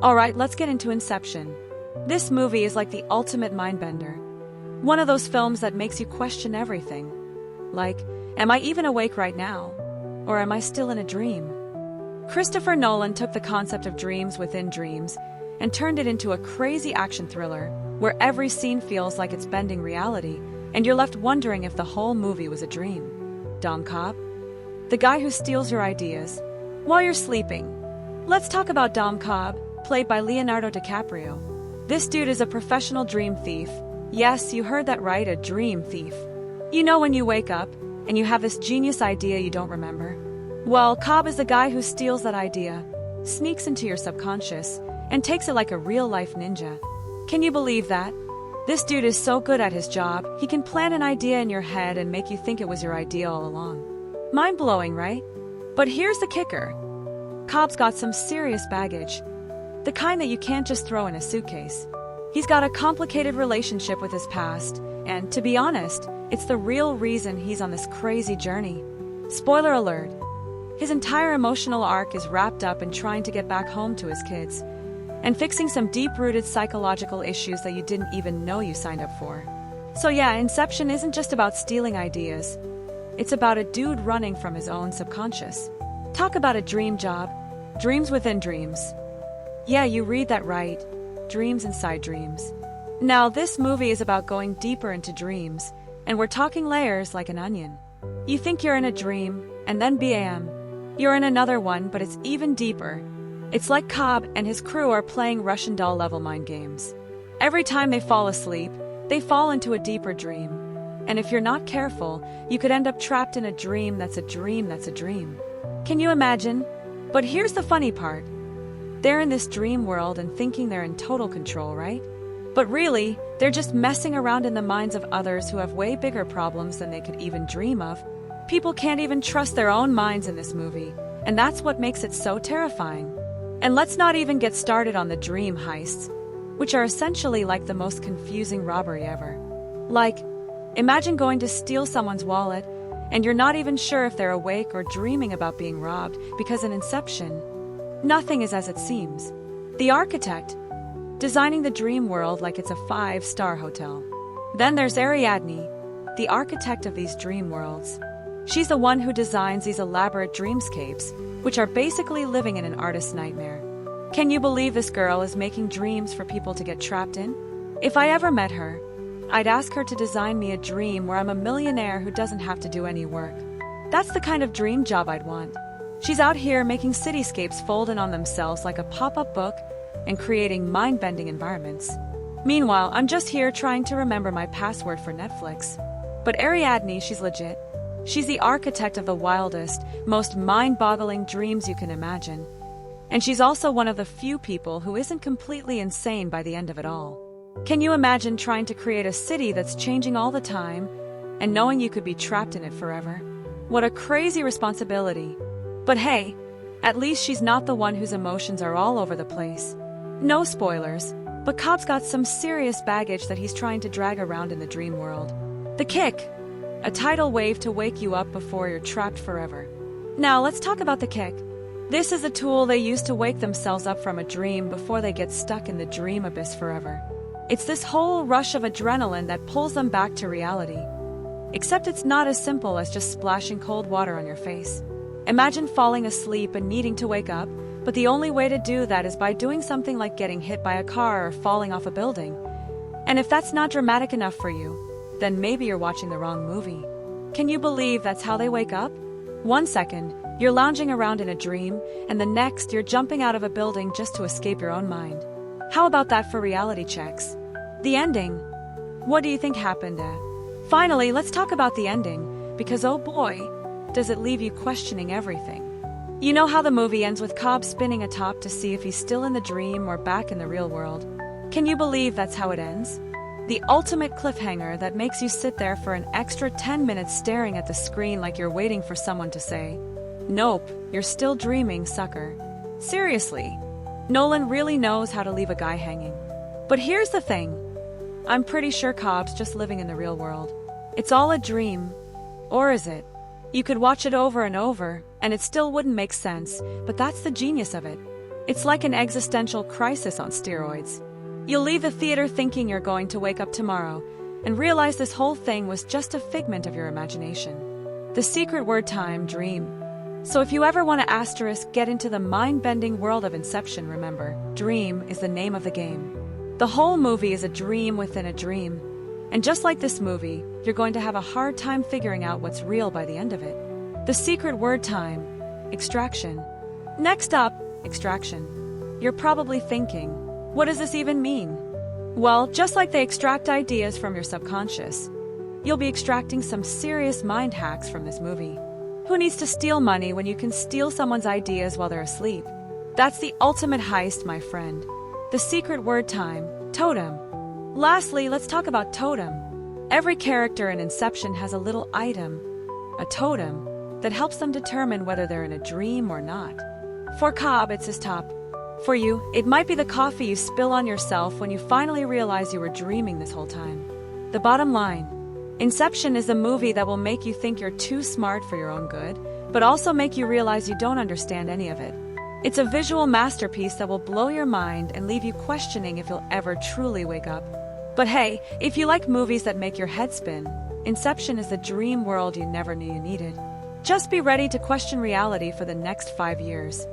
Alright, let's get into Inception. This movie is like the ultimate mindbender. One of those films that makes you question everything. Like, am I even awake right now? Or am I still in a dream? Christopher Nolan took the concept of dreams within dreams and turned it into a crazy action thriller where every scene feels like it's bending reality and you're left wondering if the whole movie was a dream. Dom Cobb? The guy who steals your ideas while you're sleeping. Let's talk about Dom Cobb, played by Leonardo DiCaprio. This dude is a professional dream thief. Yes, you heard that right, a dream thief. You know when you wake up and you have this genius idea you don't remember? Well, Cobb is the guy who steals that idea, sneaks into your subconscious, and takes it like a real-life ninja. Can you believe that? This dude is so good at his job, he can plant an idea in your head and make you think it was your idea all along. Mind-blowing, right? But here's the kicker. Cobb's got some serious baggage. The kind that you can't just throw in a suitcase. He's got a complicated relationship with his past, and to be honest, it's the real reason he's on this crazy journey. Spoiler alert. His entire emotional arc is wrapped up in trying to get back home to his kids, and fixing some deep-rooted psychological issues that you didn't even know you signed up for. So yeah, Inception isn't just about stealing ideas. It's about a dude running from his own subconscious. Talk about a dream job. Dreams within dreams. Yeah, you read that right. Dreams inside dreams. Now, this movie is about going deeper into dreams, and we're talking layers like an onion. You think you're in a dream, and then bam, you're in another one, but it's even deeper. It's like Cobb and his crew are playing Russian doll level mind games. Every time they fall asleep, they fall into a deeper dream. And if you're not careful, you could end up trapped in a dream that's a dream that's a dream. Can you imagine? But here's the funny part. They're in this dream world and thinking they're in total control, right? But really, they're just messing around in the minds of others who have way bigger problems than they could even dream of. People can't even trust their own minds in this movie, and that's what makes it so terrifying. And let's not even get started on the dream heists, which are essentially like the most confusing robbery ever. Like, imagine going to steal someone's wallet, and you're not even sure if they're awake or dreaming about being robbed, because in Inception, nothing is as it seems. The architect, designing the dream world like it's a 5-star hotel. Then there's Ariadne, the architect of these dream worlds. She's the one who designs these elaborate dreamscapes, which are basically living in an artist's nightmare. Can you believe this girl is making dreams for people to get trapped in? If I ever met her, I'd ask her to design me a dream where I'm a millionaire who doesn't have to do any work. That's the kind of dream job I'd want. She's out here making cityscapes fold in on themselves like a pop-up book and creating mind-bending environments. Meanwhile, I'm just here trying to remember my password for Netflix. But Ariadne, she's legit. She's the architect of the wildest, most mind-boggling dreams you can imagine. And she's also one of the few people who isn't completely insane by the end of it all. Can you imagine trying to create a city that's changing all the time and knowing you could be trapped in it forever? What a crazy responsibility. But hey, at least she's not the one whose emotions are all over the place. No spoilers, but Cobb's got some serious baggage that he's trying to drag around in the dream world. The kick. A tidal wave to wake you up before you're trapped forever. Now let's talk about the kick. This is a tool they use to wake themselves up from a dream before they get stuck in the dream abyss forever. It's this whole rush of adrenaline that pulls them back to reality. Except it's not as simple as just splashing cold water on your face. Imagine falling asleep and needing to wake up, but the only way to do that is by doing something like getting hit by a car or falling off a building. And if that's not dramatic enough for you, then maybe you're watching the wrong movie. Can you believe that's how they wake up? 1 second, you're lounging around in a dream, and the next, you're jumping out of a building just to escape your own mind. How about that for reality checks? The ending. What do you think happened? Finally, let's talk about the ending, because oh boy, does it leave you questioning everything. You know how the movie ends with Cobb spinning atop to see if he's still in the dream or back in the real world? Can you believe that's how it ends? The ultimate cliffhanger that makes you sit there for an extra 10 minutes staring at the screen like you're waiting for someone to say, "Nope, you're still dreaming, sucker." Seriously, Nolan really knows how to leave a guy hanging. But here's the thing. I'm pretty sure Cobb's just living in the real world. It's all a dream. Or is it? You could watch it over and over, and it still wouldn't make sense, but that's the genius of it. It's like an existential crisis on steroids. You'll leave the theater thinking you're going to wake up tomorrow and realize this whole thing was just a figment of your imagination. The secret word time, dream. So if you ever want to get into the mind-bending world of Inception, remember, dream is the name of the game. The whole movie is a dream within a dream. And just like this movie, you're going to have a hard time figuring out what's real by the end of it. The secret word time, extraction. Next up, extraction. You're probably thinking, what does this even mean? Well, just like they extract ideas from your subconscious, you'll be extracting some serious mind hacks from this movie. Who needs to steal money when you can steal someone's ideas while they're asleep? That's the ultimate heist, my friend. The secret word time, totem. Lastly, let's talk about totem. Every character in Inception has a little item, a totem, that helps them determine whether they're in a dream or not. For Cobb, it's his top. For you, it might be the coffee you spill on yourself when you finally realize you were dreaming this whole time. The bottom line, Inception is a movie that will make you think you're too smart for your own good, but also make you realize you don't understand any of it. It's a visual masterpiece that will blow your mind and leave you questioning if you'll ever truly wake up. But hey, if you like movies that make your head spin, Inception is the dream world you never knew you needed. Just be ready to question reality for the next 5 years.